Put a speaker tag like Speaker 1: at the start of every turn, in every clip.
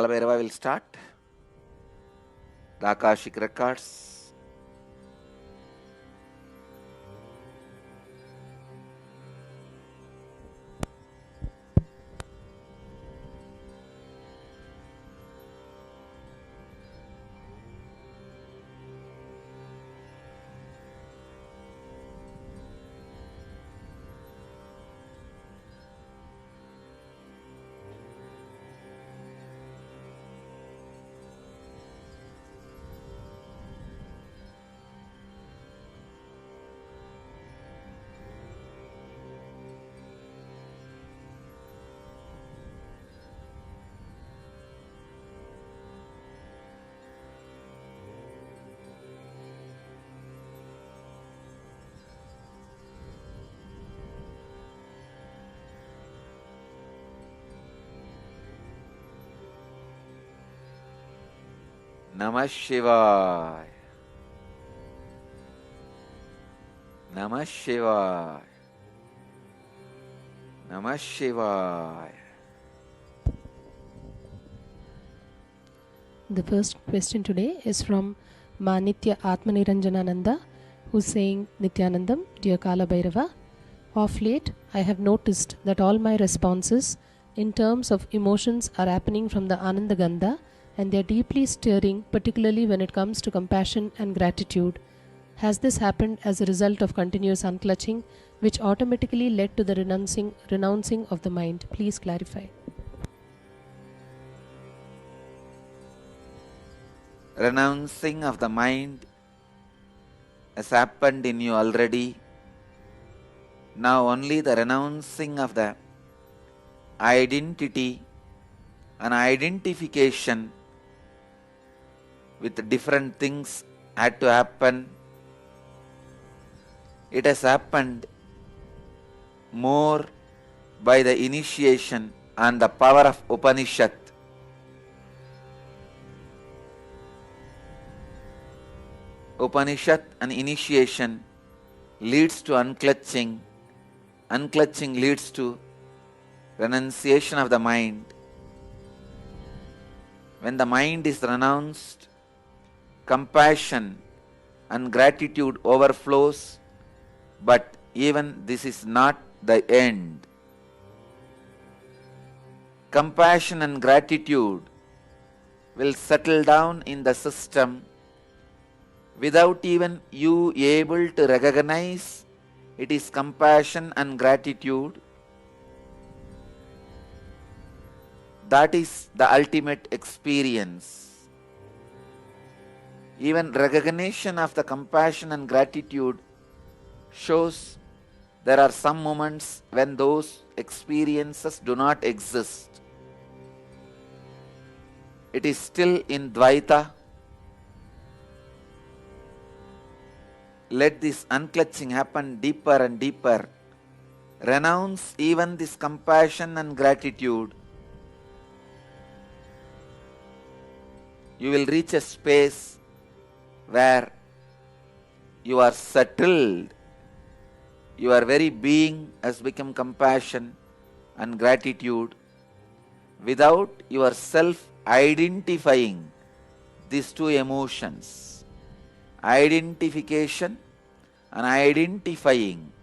Speaker 1: Kalabhairava will start the Akashic records. Namah Shivaya. Namah Shivaya. Namah Shivaya.
Speaker 2: The first question today is from Manitya Atmaniranjanananda, who's saying, Nityanandam, dear Kala Bhairava, of late I have noticed that all my responses in terms of emotions are happening from the Ananda Gandha, and they are deeply stirring, particularly when it comes to compassion and gratitude. Has this happened as a result of continuous unclutching, which automatically led to the renouncing of the mind? Please clarify.
Speaker 1: Renouncing of the mind has happened in you already. Now only the renouncing of the identity and identification with different things had to happen. It has happened more by the initiation and the power of Upanishad. Upanishad and initiation leads to unclutching. Unclutching leads to renunciation of the mind. When the mind is renounced, compassion and gratitude overflows, but even this is not the end. Compassion and gratitude will settle down in the system without even you able to recognize it is compassion and gratitude. That is the ultimate experience. Even recognition of the compassion and gratitude shows there are some moments when those experiences do not exist. It is still in Dvaita. Let this unclutching happen deeper and deeper. Renounce even this compassion and gratitude. You will reach a space where you are settled. Your very being has become compassion and gratitude without yourself identifying these two emotions. Identification and identifying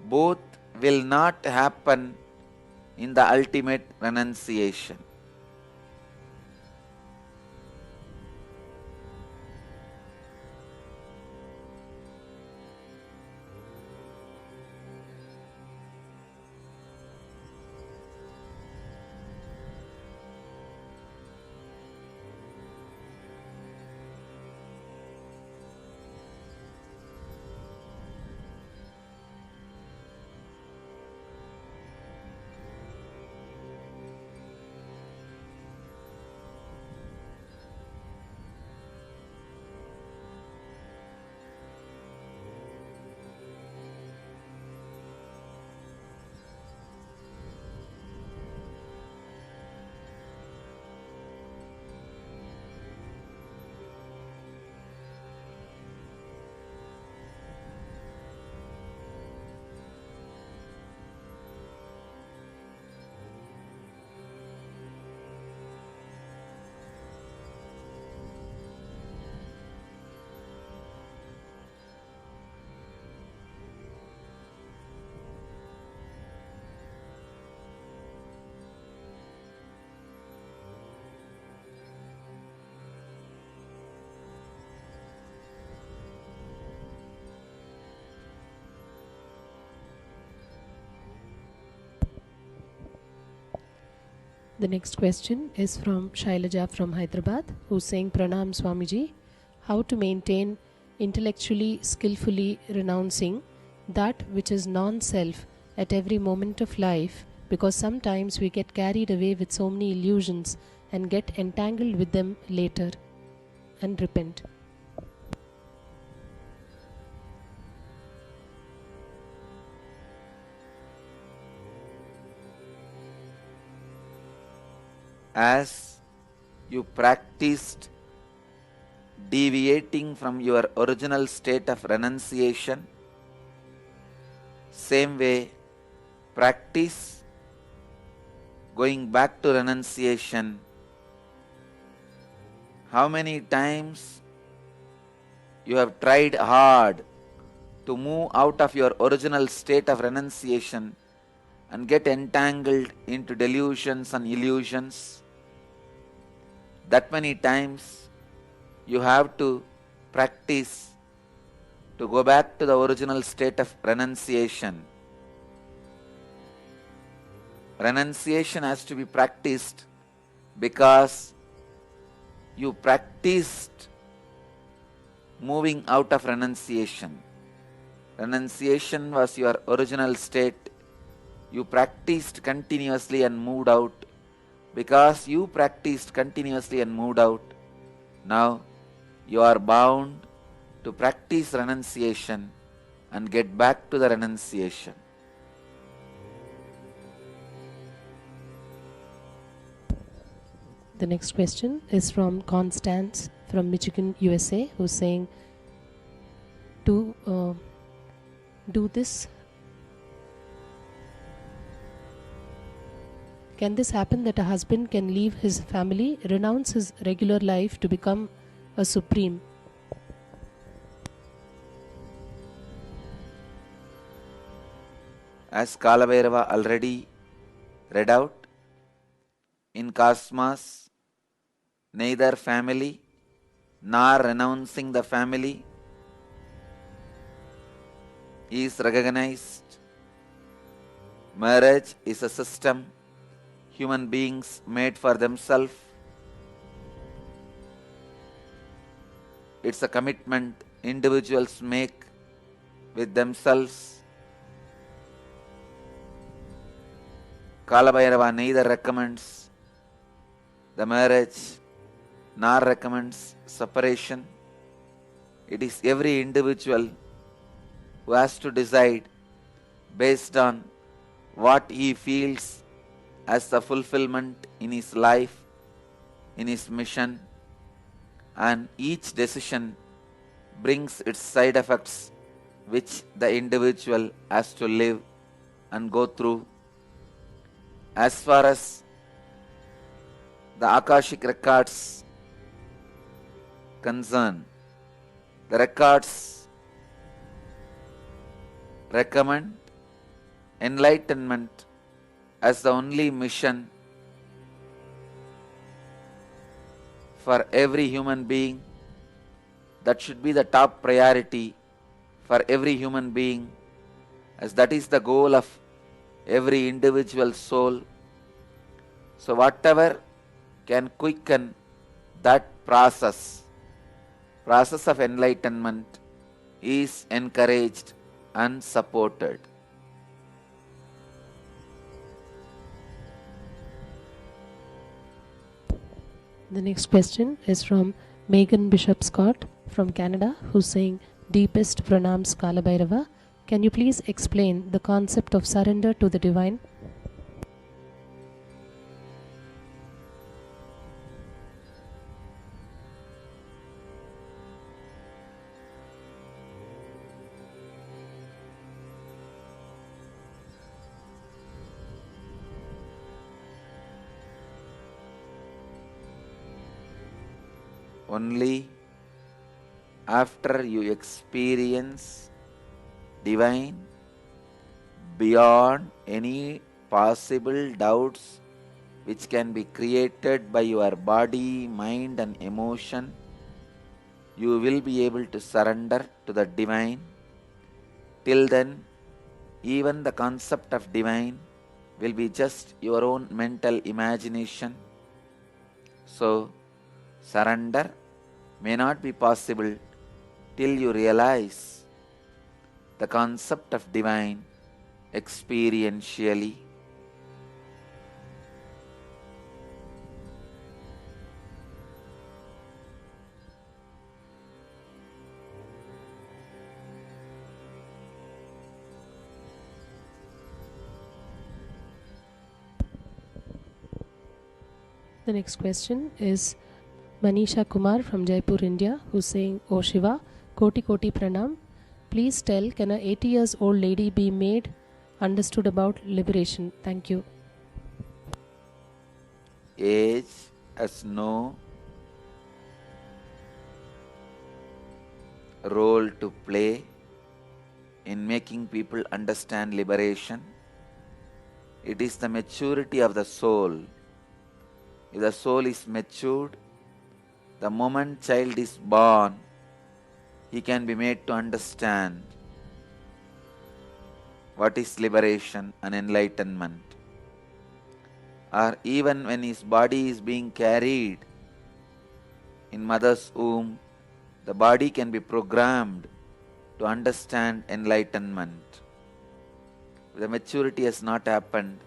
Speaker 1: both will not happen in the ultimate renunciation.
Speaker 2: The next question is from Shailaja from Hyderabad, who's saying Pranam Swamiji, how to maintain intellectually skillfully renouncing that which is non-self at every moment of life, because sometimes we get carried away with so many illusions and get entangled with them later, and repent.
Speaker 1: As you practiced deviating from your original state of renunciation, same way practice going back to renunciation. How many times you have tried hard to move out of your original state of renunciation and get entangled into delusions and illusions? That many times you have to practice to go back to the original state of renunciation. Renunciation has to be practiced because you practiced moving out of renunciation. Renunciation was your original state. You practiced continuously and moved out. Because you practiced continuously and moved out, now you are bound to practice renunciation and get back to the renunciation.
Speaker 2: The next question is from Constance from Michigan, USA, who's saying to do this. Can this happen that a husband can leave his family, renounce his regular life to become a supreme?
Speaker 1: As Kalabhairava already read out, in Cosmos, neither family nor renouncing the family is recognized. Marriage is a system human beings made for themselves. It's a commitment individuals make with themselves. Kalabhairava neither recommends the marriage nor recommends separation. It is every individual who has to decide based on what he feels as the fulfillment in his life, in his mission, and each decision brings its side effects which the individual has to live and go through. As far as the Akashic records concern, the records recommend enlightenment as the only mission for every human being. That should be the top priority for every human being, as that is the goal of every individual soul. So whatever can quicken that process of enlightenment is encouraged and supported.
Speaker 2: The next question is from Megan Bishop Scott from Canada, who's saying, Deepest Pranams Kalabhairava, can you please explain the concept of surrender to the divine?
Speaker 1: Only after you experience divine beyond any possible doubts which can be created by your body, mind and emotion, you will be able to surrender to the divine. Till then, even the concept of divine will be just your own mental imagination. So, surrender may not be possible till you realize the concept of divine experientially.
Speaker 2: The next question is Manisha Kumar from Jaipur, India, who's saying, O Shiva, Koti Koti Pranam, please tell, can a 80 years old lady be made understood about liberation? Thank you.
Speaker 1: Age has no role to play in making people understand liberation. It is the maturity of the soul. If the soul is matured, the moment child is born, he can be made to understand what is liberation and enlightenment. Or even when his body is being carried in mother's womb, the body can be programmed to understand enlightenment. If the maturity has not happened,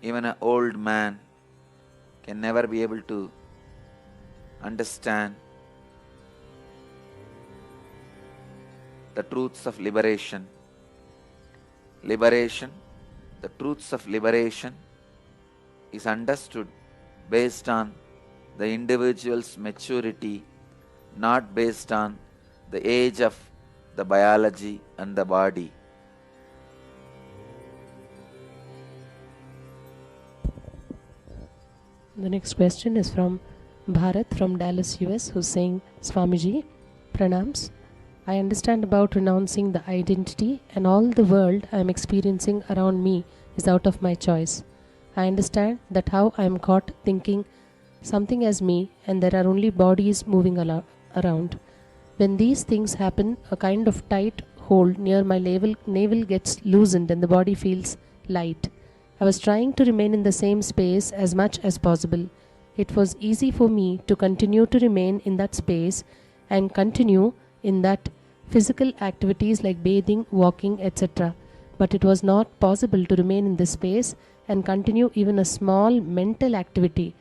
Speaker 1: even an old man can never be able to understand the truths of liberation. Liberation, the truths of liberation is understood based on the individual's maturity, not based on the age of the biology and the body.
Speaker 2: The next question is from Bharat from Dallas, US, who's saying, Swamiji, pranams. I understand about renouncing the identity, and all the world I am experiencing around me is out of my choice. I understand that how I am caught thinking something as me, and there are only bodies moving around. When these things happen, a kind of tight hold near my navel gets loosened and the body feels light. I was trying to remain in the same space as much as possible. It was easy for me to continue to remain in that space and continue in that physical activities like bathing, walking, etc. But it was not possible to remain in this space and continue even a small mental activity.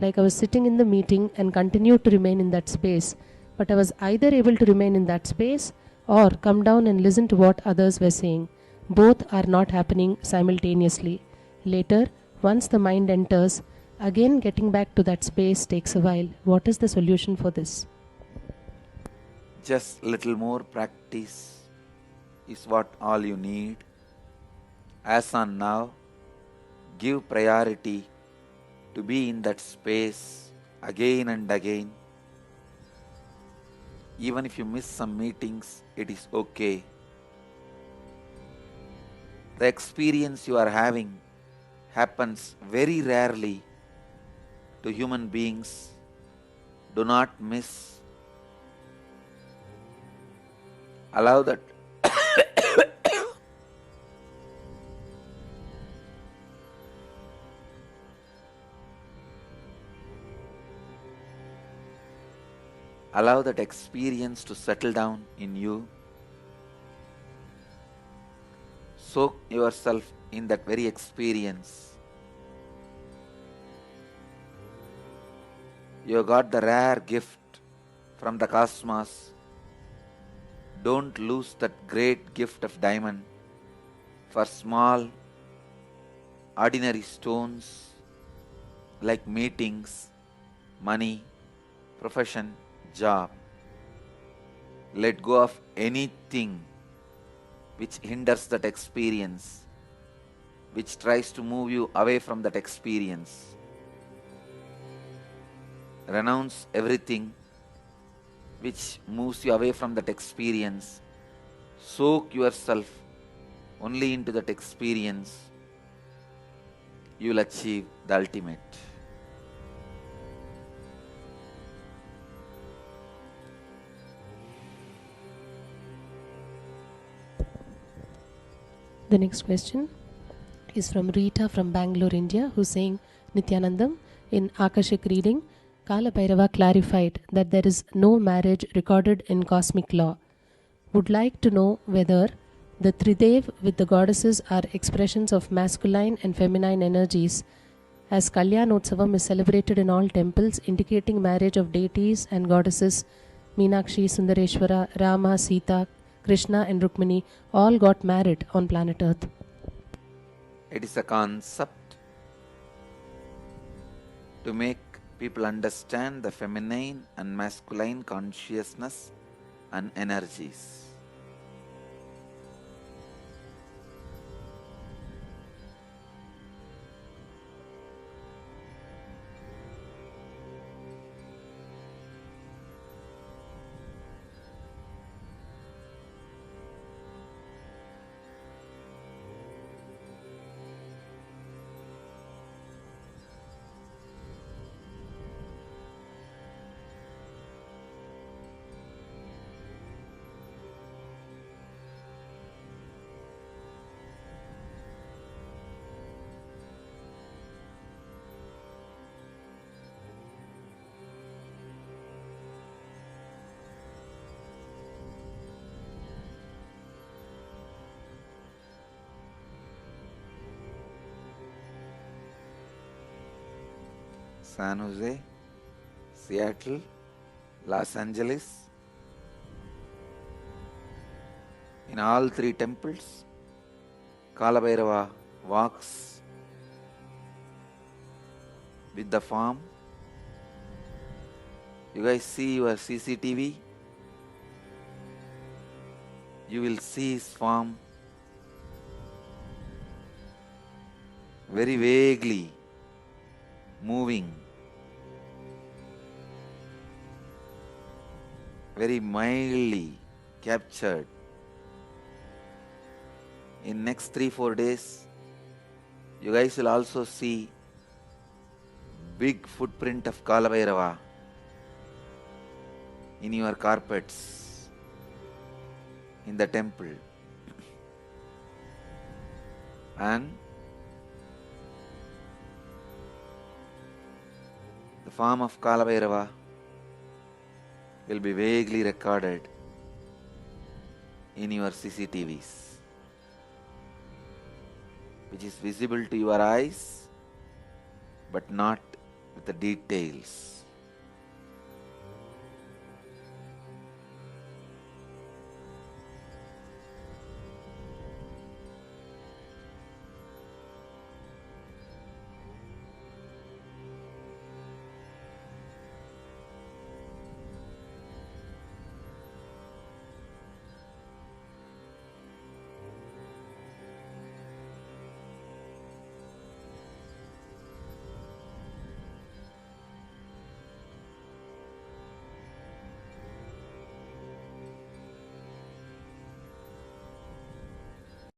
Speaker 2: Like I was sitting in the meeting and continue to remain in that space. But I was either able to remain in that space or come down and listen to what others were saying. Both are not happening simultaneously. Later, once the mind enters, again getting back to that space takes a while. What is the solution for this?
Speaker 1: Just little more practice is what all you need. As on now, give priority to be in that space again and again. Even if you miss some meetings, it is okay. The experience you are having happens very rarely to human beings. Do not miss. Allow that allow that experience to settle down in you. Soak yourself in that very experience. You got the rare gift from the cosmos. Don't lose that great gift of diamond for small, ordinary stones like meetings, money, profession, job. Let go of anything which hinders that experience, which tries to move you away from that experience. Renounce everything which moves you away from that experience. Soak yourself only into that experience. You will achieve the ultimate.
Speaker 2: The next question is from Rita from Bangalore, India, who's saying, Nityanandam, in Akashic reading, Kala Bhairava clarified that there is no marriage recorded in cosmic law. Would like to know whether the Tridev with the goddesses are expressions of masculine and feminine energies, as Kalyanotsavam is celebrated in all temples, indicating marriage of deities and goddesses. Meenakshi, Sundareshwara, Rama, Sita, Krishna and Rukmini all got married on planet Earth.
Speaker 1: It is a concept to make people understand the feminine and masculine consciousness and energies. San Jose, Seattle, Los Angeles. In all three temples, Kala Bhairava walks with the form. You guys see your CCTV? You will see his form very vaguely moving, very mildly captured. In next 3-4 days, you guys will also see big footprint of Kala Bhairava in your carpets in the temple. And the form of Kala Bhairava will be vaguely recorded in your CCTVs, which is visible to your eyes but not with the details.